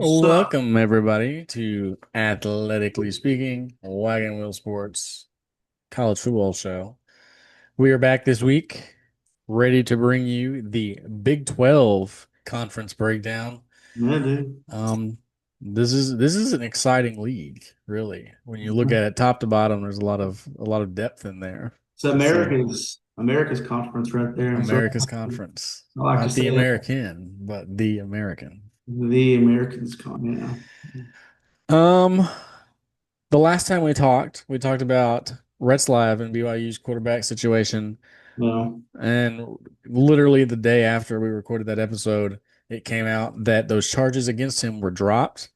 Sup? Welcome, everybody, to Athletically Speaking, Wagon Wheel Sports College Football Show. We are back this week, ready to bring you the Big 12 conference breakdown. Yeah, dude. Um, this is an exciting league, really. When you look at it top to bottom, there's a lot of depth in there. It's So America's conference right there. So America's conference, I like to not say the that American, but the American. the Americans con. Um, The last time we talked about Retzlaff and BYU's quarterback situation, Yeah, and literally the day after we recorded that episode, it came out that those charges against him were dropped.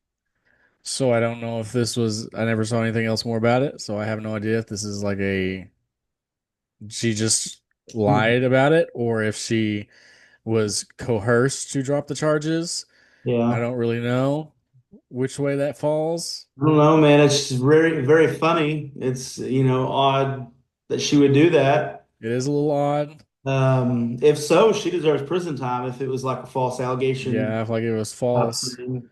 So I don't know if this was, I never saw anything else more about it. So I have no idea if this is like she just lied about it or if she was coerced to drop the charges. I yeah. don't really know which way that falls. I don't know, man. It's just very, very funny. It's odd that she would do that. It is a little odd. If so, she deserves prison time if it was like a false allegation Yeah, if like it was type false. thing.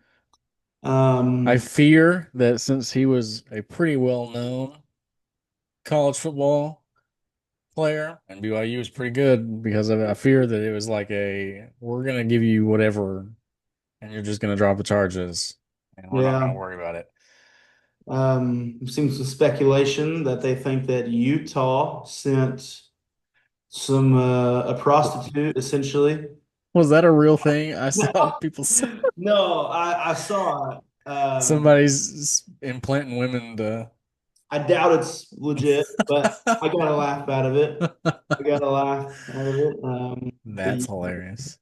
I Um, fear that since he was a pretty well-known college football player and BYU was pretty good because of it, I fear that it was like we're gonna give you whatever and you're just gonna drop the charges and we're not gonna yeah. worry about it. Seems some speculation that they think that Utah sent some a prostitute essentially. Was that a real thing? I saw people say No, I saw it. somebody's implanting women to I doubt it's legit, but I got a laugh out of it. I got a laugh out of it. But That's hilarious.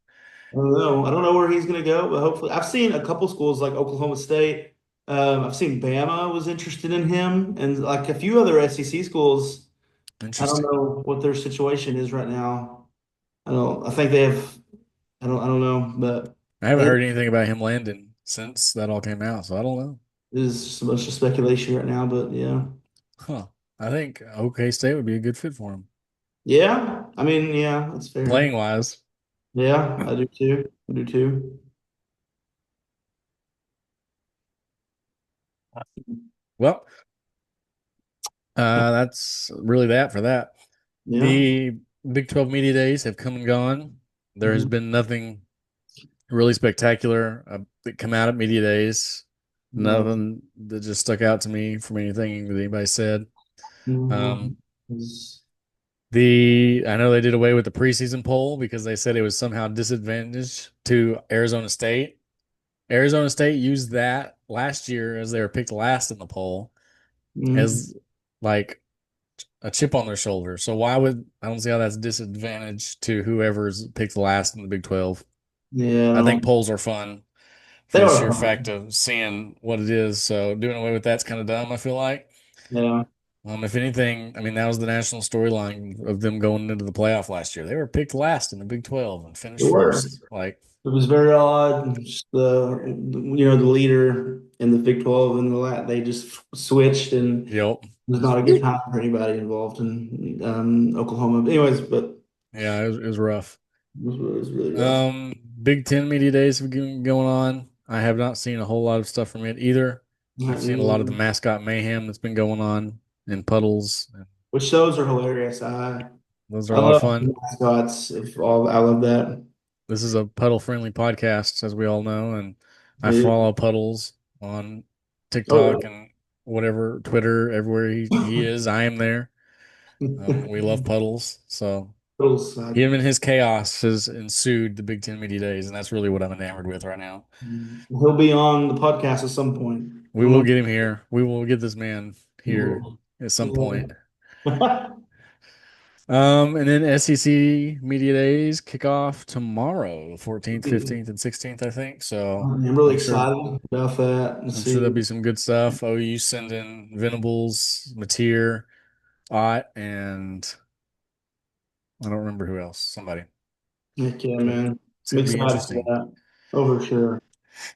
I don't know. I don't know where he's going to go, but hopefully, I've seen a couple schools like Oklahoma State. I've seen Bama was interested in him, and like a few other SEC schools. I don't Interesting. know what their situation is right now. I don't. I think they have. I don't know, but I haven't it heard anything about him landing since that all came out, so I don't know. is just a bunch of speculation right now. But yeah, Huh. I think OK State would be a good fit for him. yeah. I mean, yeah, that's fair. Playing wise. Yeah, I do too. I do too. Well, that's really that for that. Yeah. The Big 12 media days have come and gone. There has Mhm. been nothing really spectacular that come out at media days. No. Nothing that just stuck out to me from anything that anybody said. No. Um, I know they did away with the preseason poll because they said it was somehow disadvantaged to Arizona State. Arizona State used that last year as they were picked last in the poll Mhm. as like a chip on their shoulder. So why would I don't see how that's disadvantage to whoever's picked last in the Big 12. Yeah, I I think don't. polls are fun They for the are sheer fact fun. of seeing what it is. So doing away with that's kind of dumb, I feel like. Yeah, If anything, I mean that was the national storyline of them going into the playoff last year. They were picked last in the Big 12 and they finished were. first. Like, It was very odd. Just the leader in the Big 12 and they just switched, and it yep. was not a good time for anybody involved in Oklahoma. But anyways, but Yeah, it was rough. it was really rough. Big Ten media days have been going on. I have not seen a whole lot of stuff from it either. I've seen a lot of the mascot mayhem that's been going on in puddles. Which shows are hilarious. Those are I a lot of love fun. mascots. If all, I love that. This is a puddle friendly podcast, as we all know, and I It- follow Puddles on TikTok oh and whatever, Twitter, everywhere he yeah. is, I am there. We love Puddles, so Those, uh, him and his chaos has ensued the Big Ten media days, and that's really what I'm enamored with right now. he'll be on the podcast at some point. I We don't will know. get him here. We will get this man here at some point. And then SEC media days kick off tomorrow, 14th, 15th, and 16th, I think. So I'm really I'm sure excited about that. Let's I'm sure see. there'll be some good stuff. OU sending Venables, Mateer, Ott, and I don't remember who else. Somebody. Heck yeah, So man. it's I'm going to be excited for interesting. that. Oh, for sure.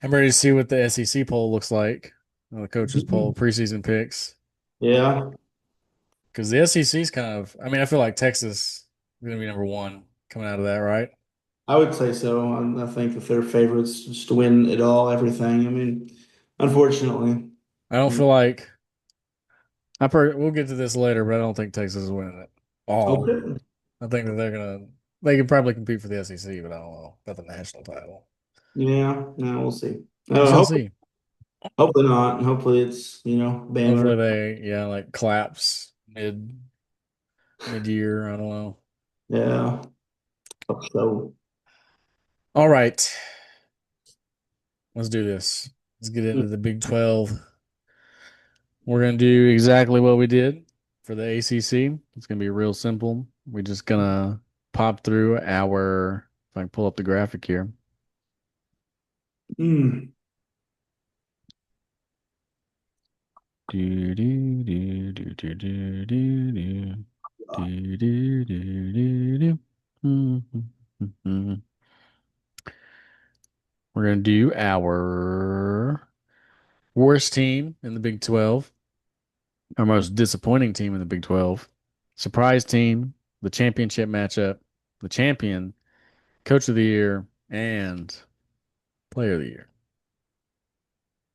I'm ready to see what the SEC poll looks like, the coaches poll, preseason picks. Yeah. Because the SEC is kind of, I mean, I feel like Texas is going to be number one coming out of that, right? I would say so. I think if they're favorites just to win it all, everything. I mean, unfortunately. I don't feel like we'll get to this later, but I don't think Texas is winning it all. Okay. I think that they could probably compete for the SEC, but I don't know about the national title. Yeah, no, we'll see. We shall Hope, see. hopefully not. Hopefully it's, Bama. Hopefully yeah, like claps mid year. I don't know. Yeah. So, All right, let's do this. Let's get into the Big 12. We're gonna do exactly what we did for the ACC. It's gonna be real simple. We're just gonna pop through our. If I can pull up the graphic here. mm, Do do do do do do do do do do do do. We're gonna do our worst team in the Big 12, our most disappointing team in the Big 12, surprise team, the championship matchup, the champion, coach of the year, and player of the year.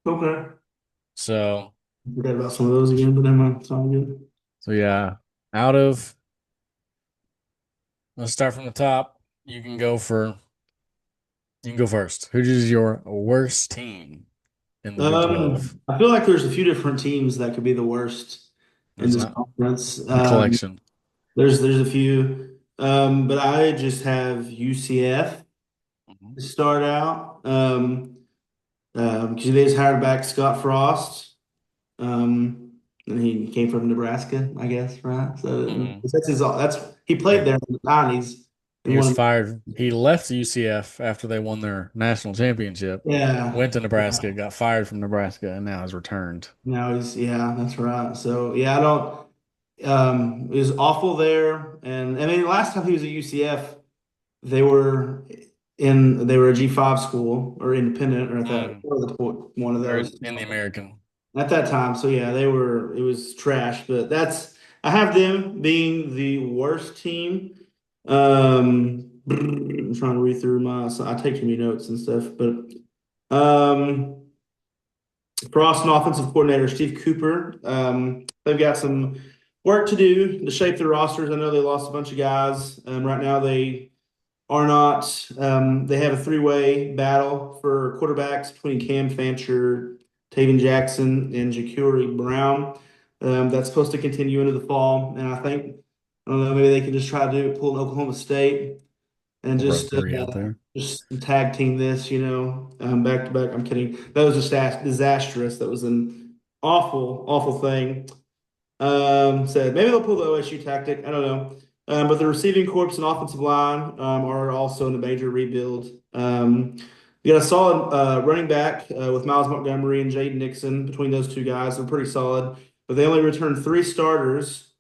okay. So, Forgot about some of those again, but never mind. It's all good. so yeah, out of let's start from the top. You can go first. Who is your worst team in the Big 12? I feel like there's a few different teams that could be the worst in There's this not conference. a collection. There's a few, but I just have UCF Mhm. to start out. Because they just hired back Scott Frost. And he came from Nebraska, I guess, right? So Mhm. that's he played Yeah. there in the 90s He and was won. fired. He left UCF after they won their national championship, Yeah, went to Nebraska, got fired from Nebraska, and now has returned. now he's yeah, that's right. So yeah, I don't. It was awful there, and I mean, last time he was at UCF, they were they were a G5 school or independent or at that Mm. or the one of Or those in the American. at that time. So yeah, they were it was trash, but that's I have them being the worst team. I'm trying to read through so I take too many notes and stuff, but um Frost and offensive coordinator Steve Cooper. They've got some work to do to shape their rosters. I know they lost a bunch of guys. Right now, they are not. They have a three-way battle for quarterbacks between Cam Fancher, Taven Jackson, and Ja'Cory Brown. That's supposed to continue into the fall, and I don't know, maybe they can just try to pull an Oklahoma State and Throw three out there. just tag team this, back to back. I'm kidding. That was just disastrous. That was an awful, awful thing. Said maybe they'll pull the OSU tactic. I don't know. But the receiving corps and offensive line are also in a major rebuild. You got a solid running back with Miles Montgomery and Jaden Nixon. Between those two guys, they're pretty solid. But they only returned three starters.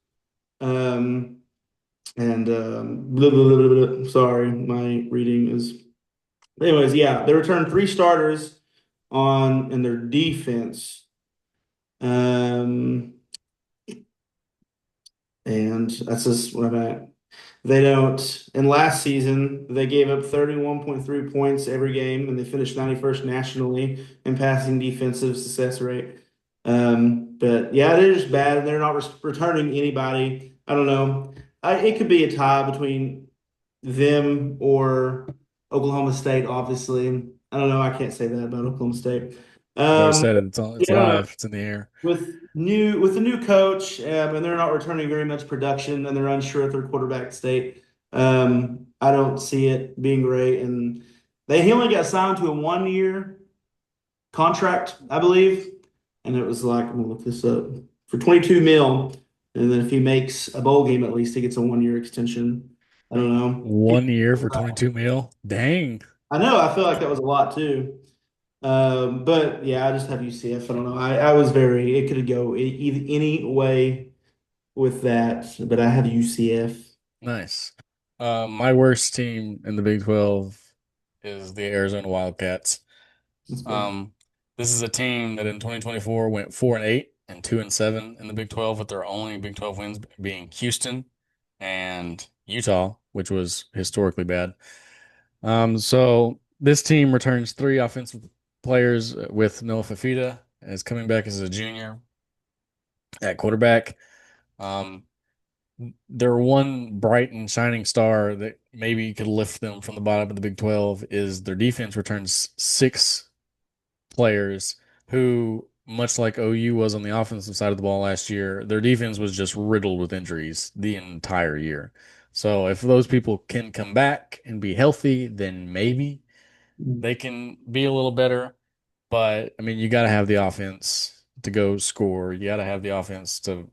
Um, and blah, blah, blah, blah, blah. Sorry, my reading is. Anyways, yeah, they returned three starters on in their defense. Um, and that's just what I'm at. They don't. And last season, they gave up 31.3 points every game, and they finished 91st nationally in passing defensive success rate. But yeah, they're just bad, and they're not returning anybody. I don't know. It could be a tie between them or Oklahoma State, obviously. I don't know. I can't say that about Oklahoma State. I've already Um, said it. It's yeah, I don't know live. It's in the air. with the new coach, and they're not returning very much production, and they're unsure at their quarterback state. I don't see it being great, and he only got signed to a 1 year contract, I believe, and it was like I'm gonna look this up for 22 mil, and then if he makes a bowl game, at least he gets a 1 year extension. I don't know. 1 year for 22 mil. Dang. I know. I feel like that was a lot too. But yeah, I just have UCF. I don't know. I was very. It could go either any way with that, but I have UCF. Nice. My worst team in the Big 12 is the Arizona Wildcats. That's fair. Um, this is a team that in 2024 went 4-8 and 2-7 in the Big 12, with their only Big 12 wins being Houston and Utah, which was historically bad. So this team returns three offensive players with Noah Fafita as coming back as a junior at quarterback. Um, their one bright and shining star that maybe could lift them from the bottom of the Big 12 is their defense returns six players who, much like OU was on the offensive side of the ball last year, their defense was just riddled with injuries the entire year. So if those people can come back and be healthy, then maybe they can be a little better. But I mean, you got to have the offense to go score. You got to have the offense to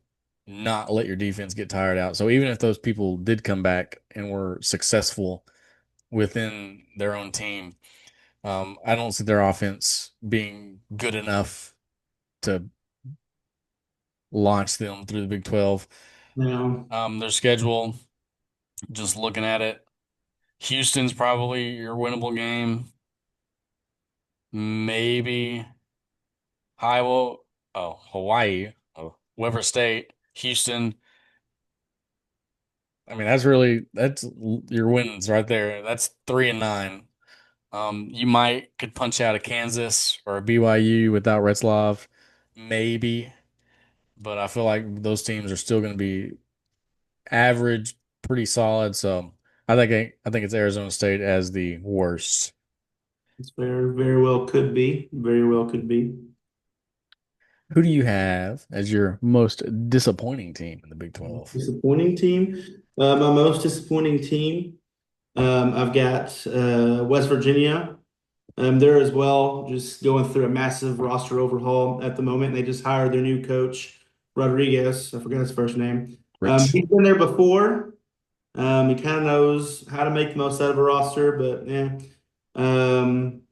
not let your defense get tired out. So even if those people did come back and were successful within their own team, I don't see their offense being good enough to launch them through the Big 12. Now, Their schedule, just looking at it, Houston's probably your winnable game. Maybe Iowa, Hawaii, Weber State, Houston. I mean, that's your wins right there. That's 3-9. You might could punch out a Kansas or a BYU without Retzlaff, maybe, but I feel like those teams are still going to be average, pretty solid. So I think it's Arizona State as the worst. it's very well could be. Very well could be. Who do you have as your most disappointing team in the Big 12? Disappointing team. My most disappointing team. I've got West Virginia. They're as well just going through a massive roster overhaul at the moment. They just hired their new coach, Rodriguez. I forgot his first name. Rich. He's been there before. He kind of knows how to make the most out of a roster, but yeah. Um,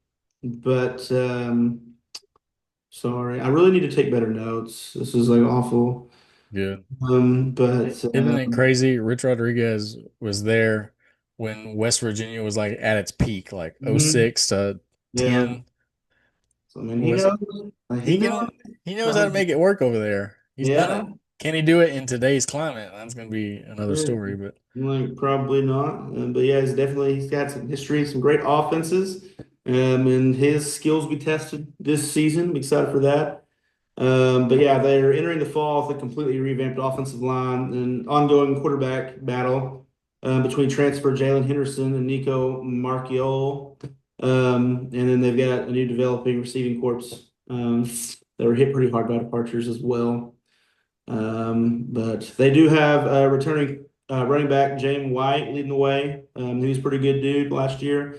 but sorry, I really need to take better notes. This is like awful. Good. But Isn't it crazy? Rich Rodriguez was there when West Virginia was like at its peak, like mhm, '06 to yeah. 10. So, I mean, he Was knows. He he knows. knows how to make it work over there. He's done Yeah. it. Can he do it in today's climate? That's going to be another Yeah. story, but Like probably not, but yeah, he's got some history, some great offenses, and his skills will be tested this season. I'm excited for that. But yeah, they're entering the fall with a completely revamped offensive line and ongoing quarterback battle between transfer Jalen Henderson and Nico Marchiol. And then they've got a new developing receiving corps that were hit pretty hard by departures as well. But they do have returning running back James White leading the way. He was a pretty good dude last year.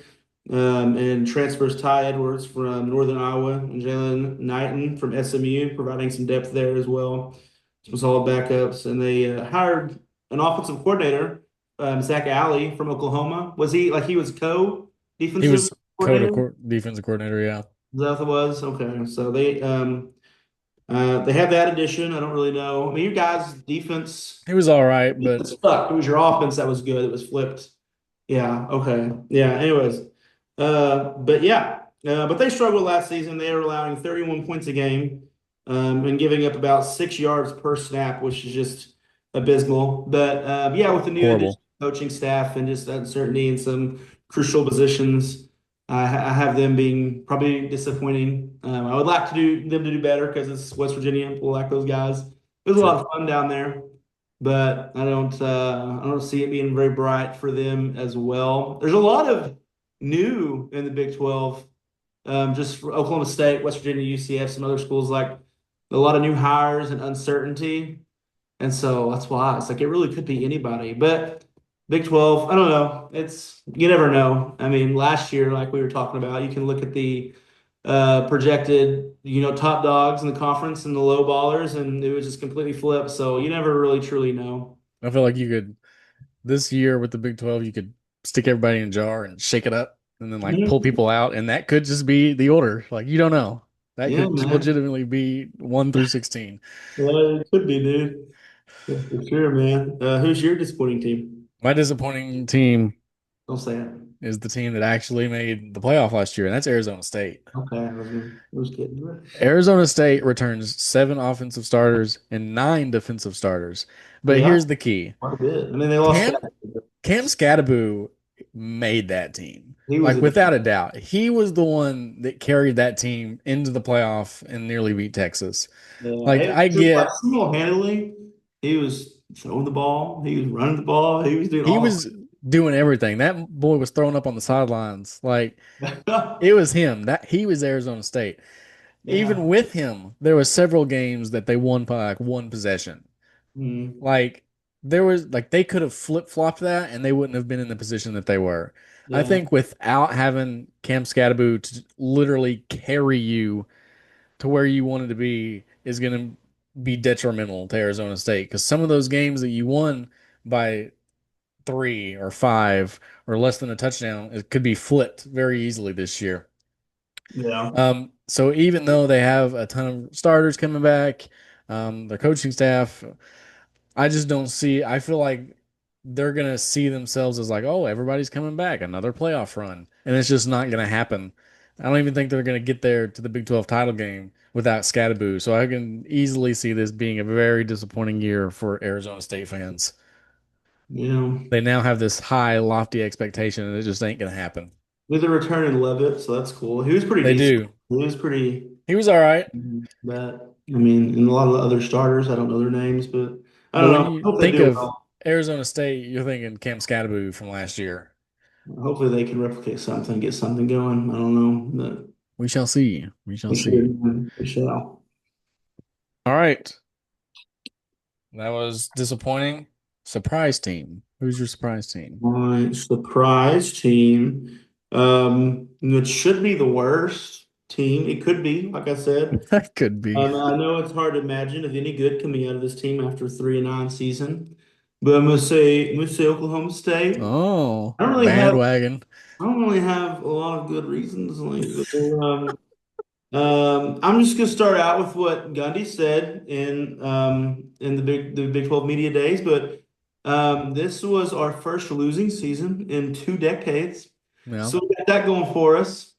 And transfers Ty Edwards from Northern Iowa and Jalen Knighton from SMU, providing some depth there as well. Some solid backups. And they hired an offensive coordinator, Zach Alley from Oklahoma. Was he like he was he co-defensive was coordinator? Is defensive coordinator. Yeah, that what it was? Okay. So they have that addition. I don't really know. I mean, you guys' defense he was all right, but it sucked. It was your offense that was good. It was flipped. Yeah. Okay. Yeah. Anyways, but yeah, but they struggled last season. They were allowing 31 points a game, and giving up about 6 yards per snap, which is just abysmal. But yeah, with the new addition horrible. coaching staff and just uncertainty in some crucial positions, I have them being probably disappointing. I would like to do them to do better because it's West Virginia. People like those guys. It was a lot Sure. of fun down there, but I don't see it being very bright for them as well. There's a lot of new in the Big 12, just for Oklahoma State, West Virginia, UCF, some other schools like a lot of new hires and uncertainty. And so that's why it's like it really could be anybody. But Big 12, I don't know. It's you never know. I mean, last year, like we were talking about, you can look at the projected, top dogs in the conference and the low ballers, and it was just completely flipped. So you never really truly know. I feel like you could this year with the Big 12, you could stick everybody in a jar and shake it up and then like pull Mhm. people out, and that could just be the order. Like you don't know. That Yeah, could man. legitimately be 1 through 16. Yeah, it could be, dude. Yeah, for sure, man. Who's your disappointing team? My disappointing team Don't say it. is the team that actually made the playoff last year, and that's Arizona State. Okay, I was kidding. Arizona State returns seven offensive starters and nine defensive starters. But Yeah, here's the key. quite a bit. I mean, they lost Cam Scott. Cam Scattaboo made that team. he was Like a without a doubt, he was the one that carried that team into the playoff and nearly beat Texas. yeah, Like and I just like get single-handedly, he was throwing the ball, he was running the ball, he was doing he all was doing everything. That boy was throwing up on the sidelines. Like of it. it was him. That he was Arizona State. Even Yeah. with him, there was several games that they won by like one possession. Mm, Like there was like they could have flip-flopped that and they wouldn't have been in the position that they were. I yeah. think without having Cam Scatterbo to literally carry you to where you wanted to be is going to be detrimental to Arizona State because some of those games that you won by 3 or 5 or less than a touchdown, it could be flipped very easily this year. Yeah. So even though they have a ton of starters coming back, their coaching staff, I just don't see. I feel like they're gonna see themselves as like, oh, everybody's coming back, another playoff run, and it's just not gonna happen. I don't even think they're gonna get there to the Big 12 title game without Scatterbo. So I can easily see this being a very disappointing year for Arizona State fans. Yeah. They now have this high, lofty expectation, and it just ain't gonna happen. With a return in Levitt, so that's cool. He was pretty They decent. do. He was pretty, He was all right, but I mean, and a lot of the other starters, I don't know their names, but I but don't when know. I you hope they think do of well. Arizona State, you're thinking Cam Scatterbo from last year. Hopefully they can replicate something, get something going. I don't know, but We shall see. We shall we see. should. We shall. All right. That was disappointing. Surprise team. Who's your surprise team? My surprise team, it should be the worst team. It could be, like I said. That could be. I know it's hard to imagine if any good coming out of this team after 3-9 season, but I'm gonna say Oklahoma State. Oh, I don't really have bandwagon. I don't really have a lot of good reasons. I'm just gonna start out with what Gundy said in the Big 12 media days, but this was our first losing season in 2 decades, Yeah. so we got that going for us.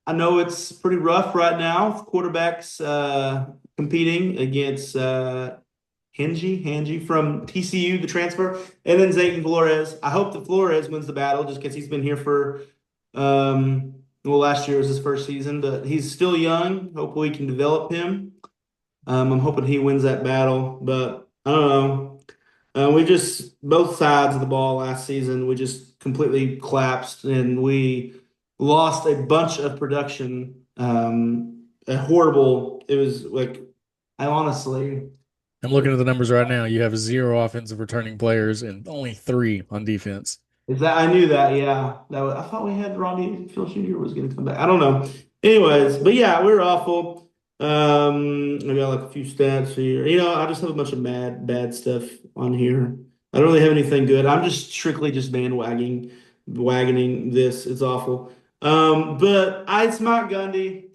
I know it's pretty rough right now with quarterbacks competing against Hanji from TCU, the transfer, and then Zayton Flores. I hope that Flores wins the battle just because he's been here for, well, last year was his first season, but he's still young. Hopefully, we can develop him. I'm hoping he wins that battle, but I don't know. We just, both sides of the ball last season, we just completely collapsed and we lost a bunch of production. It was like, I honestly, I'm looking at the numbers right now. You have 0 offensive returning players and only 3 on defense. is that I knew that, yeah. I thought we had Rodney Phil Jr. was going to come back. I don't know. Anyways, but yeah, we were awful. I got like a few stats here. I just have a bunch of bad stuff on here. I don't really have anything good. I'm just strictly just wagoning this. It's awful. But it's Mike Gundy.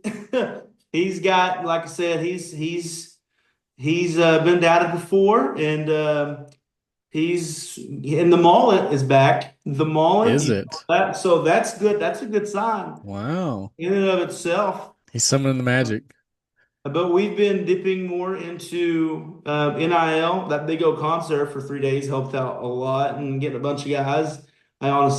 He's got, like I said, he's been doubted before, and the mullet is back. The mullet, Is it? that, so that's good. That's a good sign Wow. in and of itself. He's summoning the magic. But we've been dipping more into NIL. That Big O concert for 3 days helped out a lot and getting a bunch of guys. I don't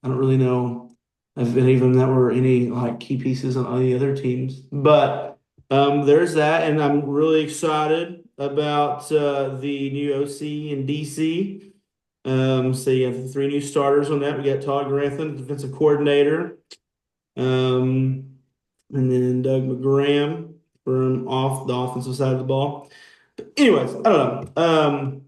really know if any of them that were any like key pieces on any other teams, but there's that, and I'm really excited about the new OC in DC. So you have the 3 new starters on that. We got Todd Grantham, defensive coordinator, um, and then Doug McGram from off the offensive side of the ball. Anyways, I don't know.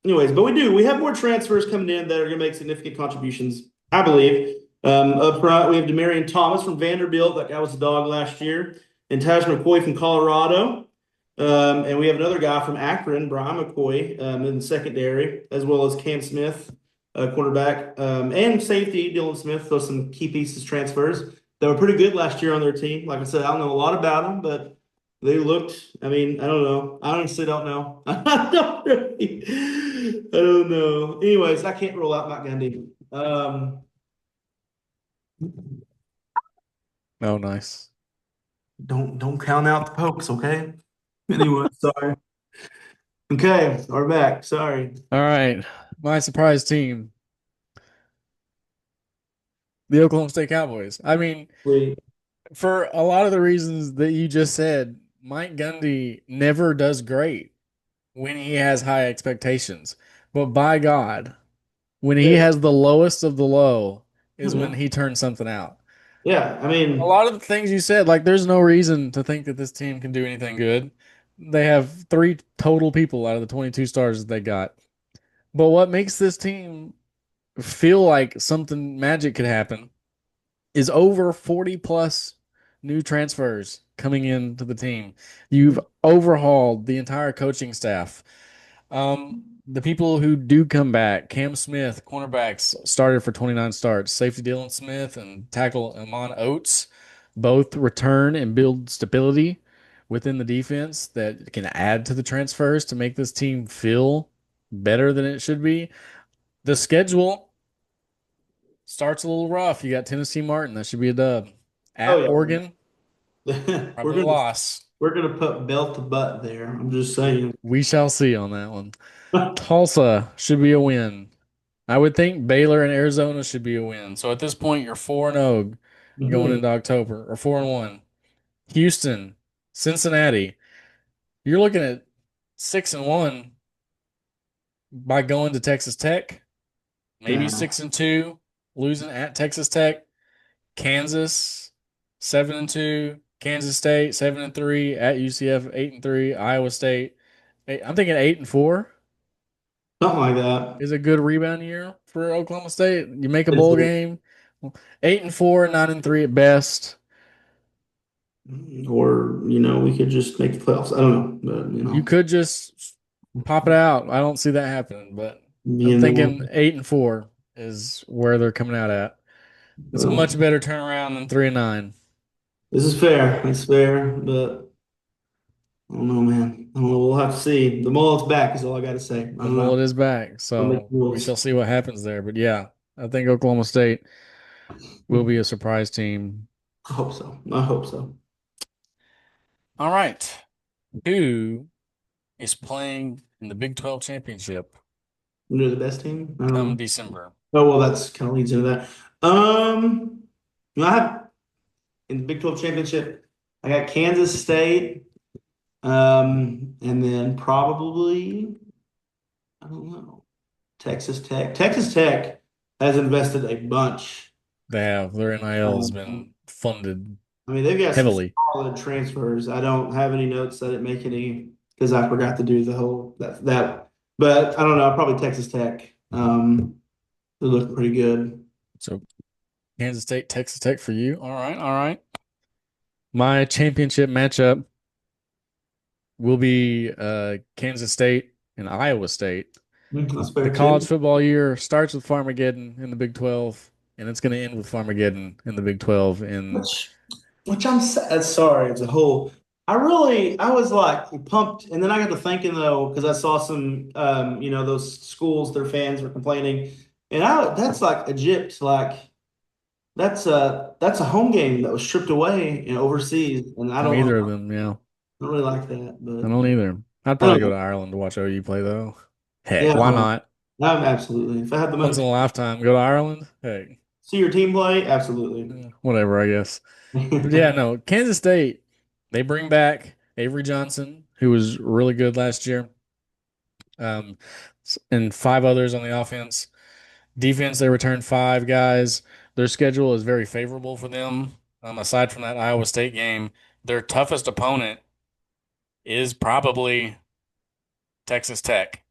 But we have more transfers coming in that are going to make significant contributions, I believe. Up front, we have Demarion Thomas from Vanderbilt. That guy was a dog last year. And Taj McCoy from Colorado. And we have another guy from Akron, Brian McCoy, in the secondary, as well as Cam Smith, quarterback, and safety, Dylan Smith. Those some key pieces transfers that were pretty good last year on their team. Like I said, I don't know a lot about them, but they looked, I mean, I don't know. I honestly don't know. I don't know. Anyways, I can't roll out Matt Gundy. Oh, nice. Don't count out the pokes, okay? Anyway, sorry. Okay, we're back. Sorry. All right. My surprise team. The Oklahoma State Cowboys. I mean, We, for a lot of the reasons that you just said, Mike Gundy never does great when he has high expectations. But by God, when he yeah, has the lowest of the low is when he turns something out. yeah. I A mean, lot of the things you said, like there's no reason to think that this team can do anything good. They have three total people out of the 22 stars that they got. But what makes this team feel like something magic could happen is over 40 plus new transfers coming into the team. You've overhauled the entire coaching staff. The people who do come back, Cam Smith, cornerbacks, started for 29 starts. Safety Dylan Smith and tackle Amon Oates both return and build stability within the defense that can add to the transfers to make this team feel better than it should be. The schedule starts a little rough. You got Tennessee Martin, that should be a dub. At oh Oregon, yeah, probably a loss. we're gonna put belt to butt there. I'm just saying. We shall see on that one. Tulsa should be a win. I would think Baylor and Arizona should be a win. So at this point, you're 4-0 going Mhm. into October, or 4-1. Houston, Cincinnati, you're looking at 6-1 by going to Texas Tech, maybe Yeah. 6-2, losing at Texas Tech. Kansas, 7-2. Kansas State, 7-3. At UCF, 8-3. Iowa State, I'm thinking 8-4 Something like that. is a good rebound year for Oklahoma State. You make a Is bowl it, game, 8-4, 9-3 at best. or we could just make the playoffs. I don't know, but You could just pop it out. I don't see that happening, but me I'm and the thinking one. 8-4 is where they're coming out at. It's a Well, much better turnaround than 3-9. this is fair. It's fair, but I don't know, man. I don't know. We'll have to see. The mullet's back is all I got to say. I The don't know. mullet is back, I'll make so we rules. shall see what happens there. But yeah, I think Oklahoma State will be a surprise team. I hope so. I hope so. All right. Who is playing in the Big 12 championship You're the best team. I don't come know. December? Oh well, that's kind of leads into that. I have in the Big 12 championship. I got Kansas State. And then probably, I don't know, Texas Tech. Texas Tech has invested a bunch. They have. Their NIL has Um, been funded I mean, they've got some heavily. solid transfers. I don't have any notes. I didn't make any because I forgot to do the whole that. But I don't know. Probably Texas Tech. They look pretty good. So Kansas State, Texas Tech for you. All right. All right. My championship matchup will be Kansas State and Iowa State. That's The fair college too. football year starts with Farmageddon in the Big 12, and it's going to end with Farmageddon in the Big 12. And Which which sorry as a whole. I was like pumped, and then I got to thinking though because I saw some those schools their fans were complaining, and I that's like Egypt like that's a home game that was stripped away and overseas, and I from don't either know, of them, yeah, I don't really like that, I but don't either. I'd I probably don't go know. to Ireland to watch OU play, though. Heck, Yeah, why not? absolutely. If I had the Once money, in a lifetime, go to Ireland. Heck, see your team play, absolutely. whatever, I guess. But yeah, no, Kansas State, they bring back Avery Johnson, who was really good last year, um, and five others on the offense. Defense, they returned five guys. Their schedule is very favorable for them. Aside from that Iowa State game, their toughest opponent is probably Texas Tech.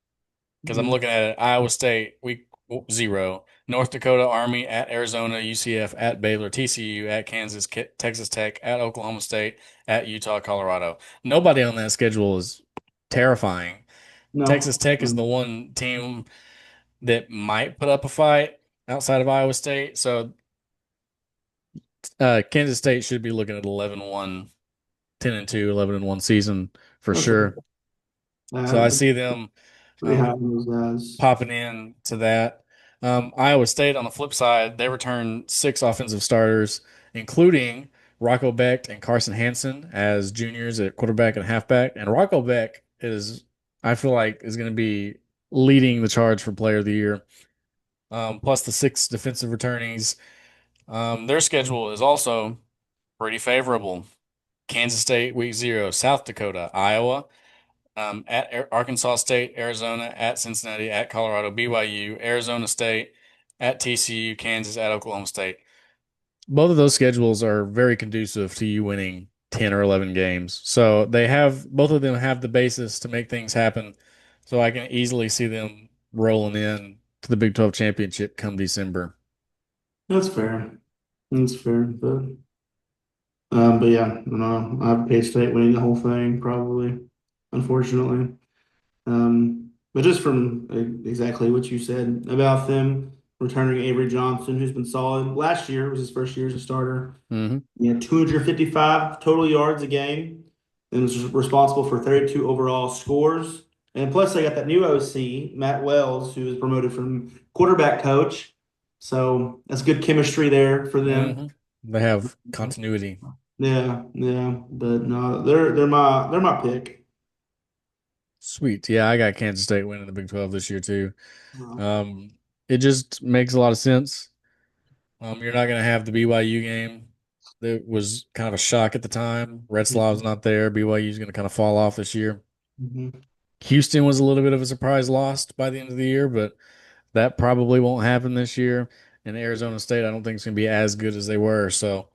Because I'm looking at it, Iowa State, week 0, North Dakota Army at Arizona, UCF at Baylor, TCU at Kansas, Texas Tech at Oklahoma State, at Utah, Colorado. Nobody on that schedule is terrifying. Texas No. Tech is the one team that might put up a fight outside of Iowa State. So Kansas State should be looking at 11-1, 10-2, 11-1 season for Okay. sure. So I Uh, see them pretty high um, on those guys. popping in to that. Iowa State, on the flip side, they returned six offensive starters, including Rocco Becht and Carson Hansen as juniors at quarterback and halfback. And Rocco Becht is, I feel like, is going to be leading the charge for Player of the Year. Plus the six defensive returnees. Their schedule is also pretty favorable. Kansas State, week 0, South Dakota, Iowa, at Arkansas State, Arizona, at Cincinnati, at Colorado, BYU, Arizona State, at TCU, Kansas, at Oklahoma State. Both of those schedules are very conducive to you winning 10 or 11 games. So they have both of them have the basis to make things happen. So I can easily see them rolling in to the Big 12 championship come December. That's fair. That's fair. But yeah, no, I have K-State winning the whole thing, probably, unfortunately. But just from exactly what you said about them returning Avery Johnson, who's been solid. Last year was his first year as a starter. Hmm. He had 255 total yards a game and was responsible for 32 overall scores. And plus, they got that new OC, Matt Wells, who was promoted from quarterback coach. So that's good chemistry there for them. Hmm. They have continuity. Yeah, yeah. But no, they're my pick. Sweet. Yeah, I got Kansas State winning the Big 12 this year too. Uh, Um, it just makes a lot of sense. You're not going to have the BYU game. That was kind of a shock at the time. Retzlav's not there. BYU is going to kind of fall off this year. mhm. Houston was a little bit of a surprise loss by the end of the year, but that probably won't happen this year. And Arizona State, I don't think it's going to be as good as they were. So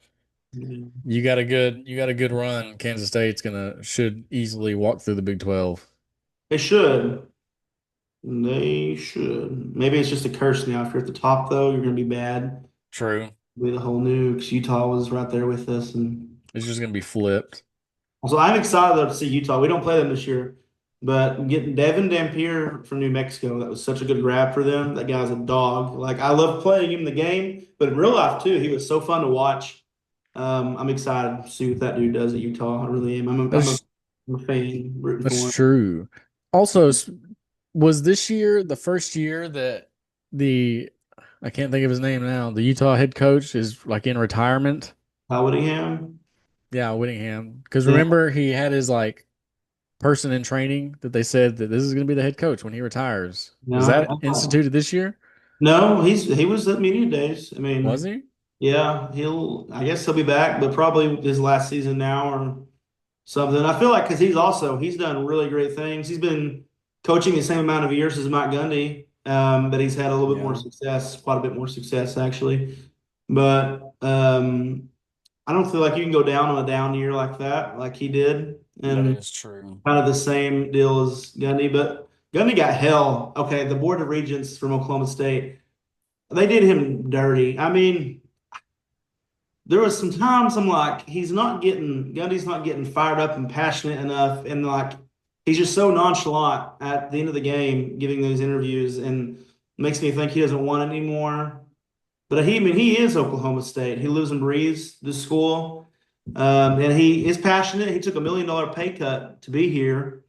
you got a good run. Kansas State's gonna should easily walk through the Big 12. They should. They should. Maybe it's just a curse now. If you're at the top, though, you're going to be bad. True. Be the whole new because Utah was right there with us, and It's just gonna be flipped. so I'm excited though to see Utah. We don't play them this year, but getting Devin Dampier from New Mexico, that was such a good grab for them. That guy's a dog. Like I love playing him in the game, but in real life too, he was so fun to watch. I'm excited to see what that dude does at Utah. I really am. That's I'm a fan rooting that's for him. true. Also, was this year the first year that the I can't think of his name now. The Utah head coach is like in retirement. How Whittingham? Yeah, Whittingham. Because Yeah. remember he had his like person in training that they said that this is going to be the head coach when he retires. Was No, that instituted this year? no, he was at media days. I Was mean, he? yeah, I guess he'll be back, but probably his last season now or something. I feel like because he's done really great things. He's been coaching the same amount of years as Mike Gundy, but he's had a little bit more Yeah, success, quite a bit more success actually. But I don't feel like you can go down on a down year like that, like he did, that and is true. kind of the same deal as Gundy. But Gundy got hell. Okay, the Board of Regents from Oklahoma State, they did him dirty. I mean, there was some times I'm like, Gundy's not getting fired up and passionate enough, and like he's just so nonchalant at the end of the game, giving those interviews, and makes me think he doesn't want it anymore. But I mean, he is Oklahoma State. He lives and breathes this school, and he is passionate. He took $1 million pay cut to be here.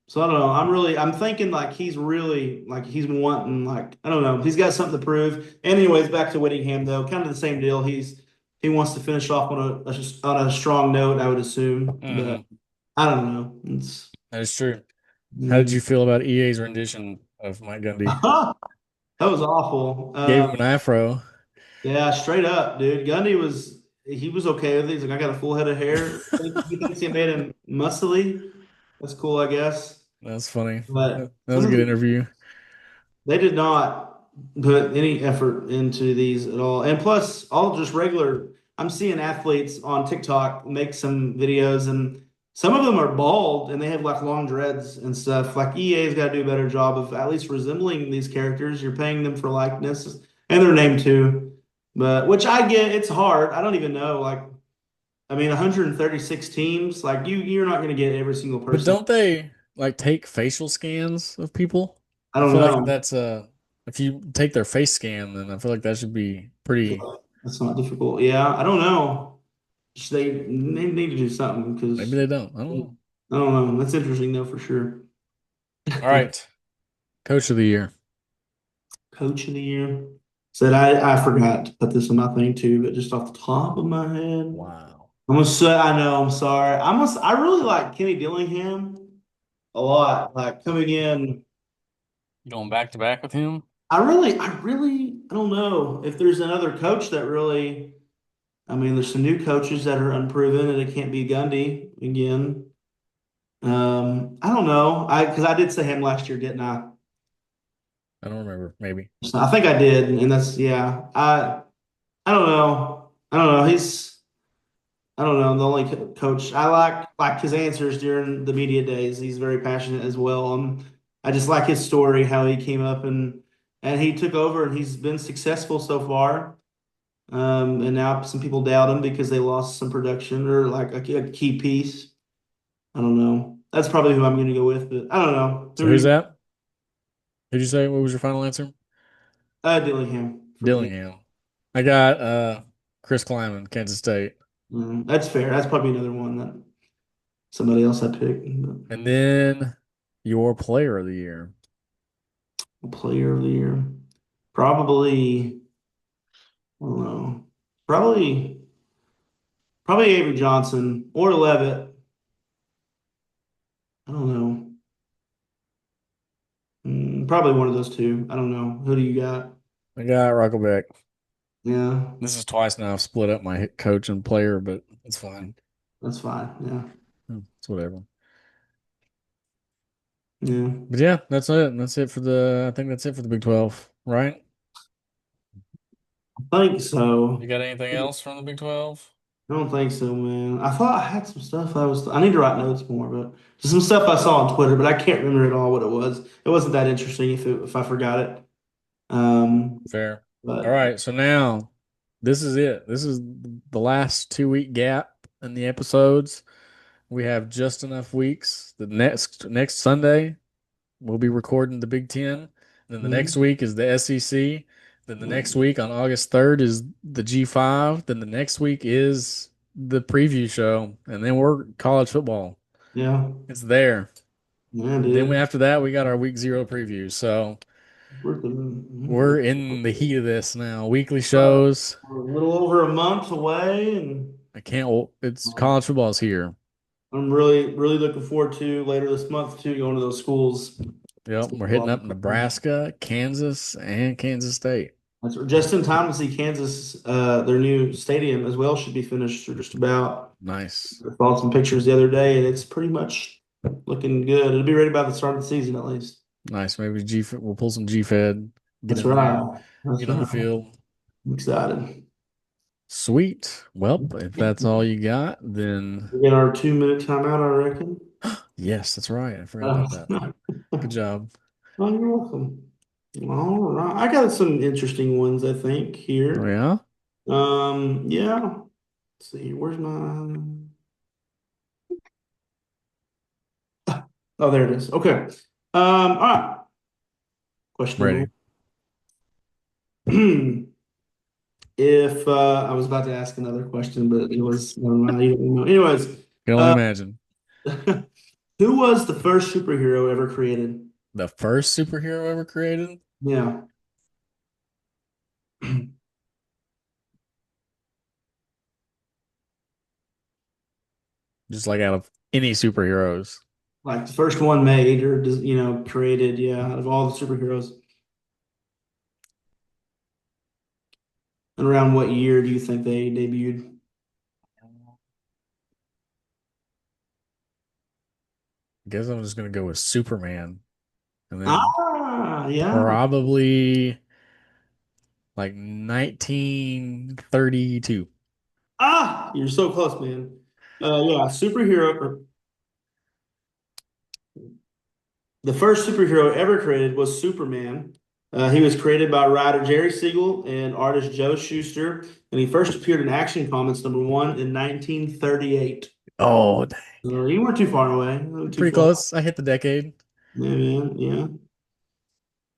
So I don't know. I'm thinking like he's been wanting like I don't know. He's got something to prove. Anyways, back to Whittingham though, kind of the same deal. He wants to finish off on a strong note, I would assume, but Hmm. I don't know. It's That is true. How did mm. you feel about EA's rendition of Mike Gundy? That was awful. Gave him an afro. Yeah, straight up, dude. He was okay with it. He's like, I got a full head of hair. He thinks he made him muscly. That's cool, I guess. That's funny. But That was some a of good the interview. They did not put any effort into these at all. And plus, all just regular, I'm seeing athletes on TikTok make some videos, and some of them are bald and they have like long dreads and stuff. Like EA's got to do a better job of at least resembling these characters. You're paying them for likeness and their name too. But which I get, it's hard. I don't even know. Like, I mean, 136 teams, like you're not going to get every single But person. don't they like take facial scans of people? I I don't feel like know. that's if you take their face scan, then I feel like that should be pretty. That's not difficult. Yeah, I don't know. They need to do something Maybe because they don't. I don't I know. don't know. That's interesting though for sure. All right, Coach of the Year. Coach of the year said I forgot to put this in my thing too, but just off the top of my head, Wow. I'm gonna say I know. I'm sorry. I really like Kenny Dillingham a lot. Like coming in, You going back to back with him? I really I don't know if there's another coach that really. I mean, there's some new coaches that are unproven, and it can't be Gundy again. I don't know. Because I did say him last year, didn't I? I don't remember. Maybe. So I think I did, and that's yeah. I don't know. I don't know. I don't know. The only coach I like his answers during the media days. He's very passionate as well. I just like his story, how he came up and he took over, and he's been successful so far. And now some people doubt him because they lost some production or like a key piece. I don't know. That's probably who I'm going to go with, but I don't know. So who's that? Who'd you say? What was your final answer? Dillingham for me. Dillingham. I got Chris Kleiman, Kansas State. That's fair. That's probably another one that somebody else I picked. And then your player of the year. But player of the year, probably. I don't know. Probably, probably Avery Johnson or Levitt. I don't know. Probably one of those two. I don't know. Who do you got? I got Rockelbeck. Yeah, This is twice now I've split up my hit coach and player, but it's fine. that's fine. Yeah, It's whatever. yeah. But yeah, that's it. That's it for I think that's it for the Big 12, right? I think You so. got anything else from the Big 12? I don't think so, man. I thought I had some stuff I need to write notes more, but just some stuff I saw on Twitter, but I can't remember at all what it was. It wasn't that interesting if I forgot it. Fair. All But right, so now this is it. This is the last 2 week gap in the episodes. We have just enough weeks. The next Sunday, we'll be recording the Big Ten. Then the next mhm, week is the SEC. Then the yeah, next week on August 3rd is the G5. Then the next week is the preview show. And then we're college football. yeah, It's there. yeah, Then dude. after that, we got our week 0 preview. So we're in the heat of this now. Weekly shows. We're a little over a month away, and I can't, it's um, college football's here. I'm really, really looking forward to later this month too, going to those schools. Yep, we're hitting up Nebraska, Kansas, and Kansas State. That's just in time to see Kansas. Their new stadium as well should be finished or just about. Nice. I saw some pictures the other day, and it's pretty much looking good. It'll be ready by the start of the season at least. Nice. Maybe we'll pull some G Fed, get That's in there, right. That's get on the right. field. I'm excited. Sweet. Well, if that's all you got, then We get our 2 minute timeout, I reckon. yes, that's right. I forgot Oh, about that. Good job. you're welcome. All right. I got some interesting ones, I think, Oh here. yeah. Yeah. Let's see, where's my oh, there it is. Okay. All right. Question number Ready. one. If I was about to ask another question, but it was never mind. You don't know. Anyways, Can only uh, imagine. who was the first superhero ever created? The first superhero ever created, Yeah, just like out of any superheroes. like the first one made or created. Yeah, out of all the superheroes. And around what year do you think they debuted? I guess I'm just gonna go with Superman, and then Ah, yeah. probably like 1932. Ah, you're so close, man. Yeah, the first superhero ever created was Superman. He was created by writer Jerry Siegel and artist Joe Shuster, and he first appeared in Action Comics #1 in 1938. Oh, dang. You weren't too far away. You weren't too Pretty far. close. I hit the decade. Yeah, man. Yeah.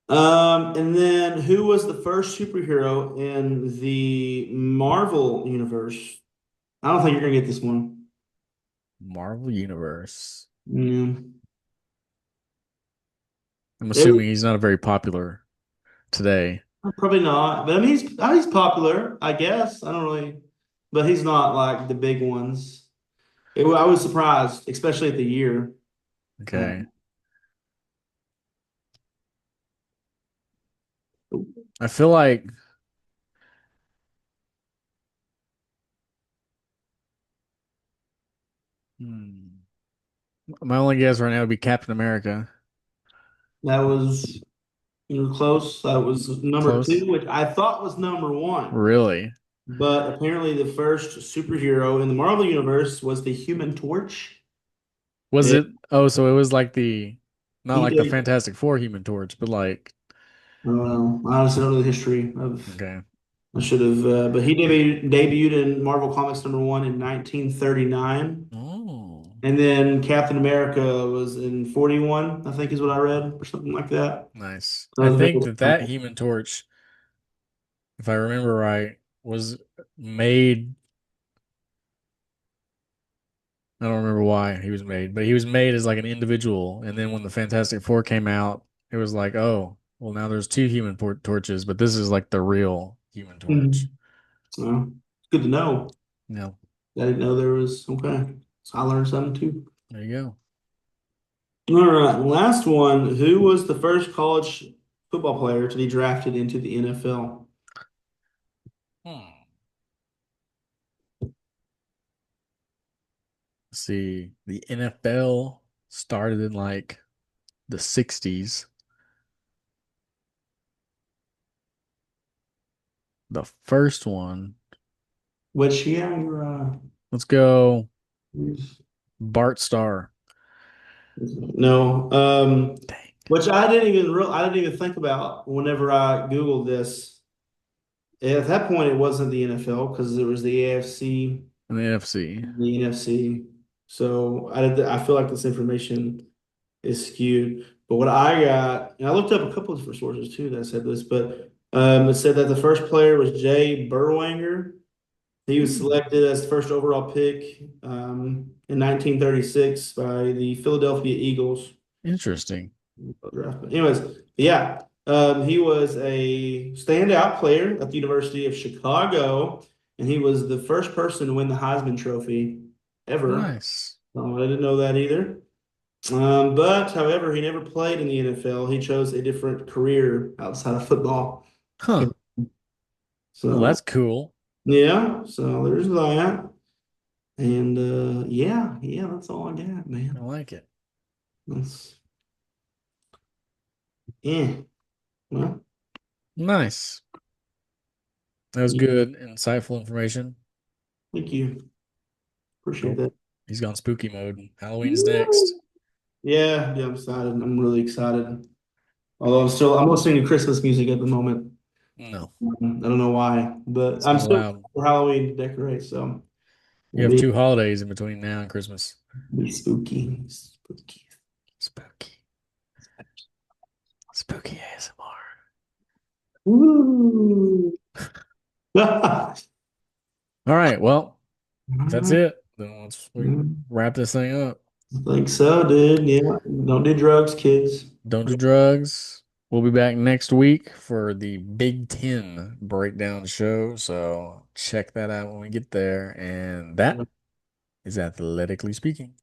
And then who was the first superhero in the Marvel universe? I don't think you're gonna get this one. Marvel Universe. Yeah. I'm It was assuming he's not a very popular today. probably not, but I mean he's popular, I guess. I don't really, but he's not like the big ones. I was surprised, especially at the year. Uh, Okay. I feel like Hmm. My only guess right now would be Captain America. That was you were close. That was number Close. two, which I thought was number one. Really? But apparently, the first superhero in the Marvel universe was the Human Torch. Was It, it? Oh, so it was like not he like the did. Fantastic Four Human Torch, but like, I honestly don't know the history of. okay. I should have, but he debuted in Marvel Comics number one in 1939, Oh, and then Captain America was in 41, I think is what I read, or something like that. nice. That I was a think big that Human Torch, if I remember right, was made. I don't remember why he was made, but he was made as like an individual. And then when the Fantastic Four came out, it was like, oh, well, now there's two Torches, but this is like the real Human Torch. Mhm. So it's good to know. No, I didn't know there was okay. So I learned something too. there you go. All right, last one. Who was the first college football player to be drafted into the NFL? Hmm. Let's see, the NFL started in like the 60s. The first one, Which, yeah, you're let's go yes. Bart Starr. No. Dang. Which I didn't even think about whenever I Googled this. At that point, it wasn't the NFL because it was the AFC, In the NFC. the NFC. So I feel like this information is skewed. But what I got, and I looked up a couple of different sources too that said this, but it said that the first player was Jay Burwanger. He was Hmm. selected as the first overall pick in 1936 by the Philadelphia Eagles. Interesting. Draft. But anyways, yeah, he was a standout player at the University of Chicago, and he was the first person to win the Heisman Trophy ever. Nice. I didn't know that either. But however, he never played in the NFL. He chose a different career outside of football. Huh. Well, So that's cool. yeah, so there's that. And yeah, that's all I got, I man. like it. That's yeah. Well, Nice. That was yeah, good, insightful information. thank you. Appreciate Oh, that. he's gone spooky mode. Halloween's next. Yeah, I'm excited. I'm really excited. Although I'm listening to Christmas music at the moment. No, I don't know why, but it's I'm not still allowed. for Halloween to decorate, so You we'll have two holidays in between now and Christmas. be spooky. Spooky. Spooky. Spooky ASMR. Woo! All All right. Well, if that's right. it, then we wrap this thing up. I think so, dude. Yeah. Don't do drugs, kids. Don't do drugs. We'll be back next week for the Big Ten breakdown show. So check that out when we get there. And that is athletically speaking.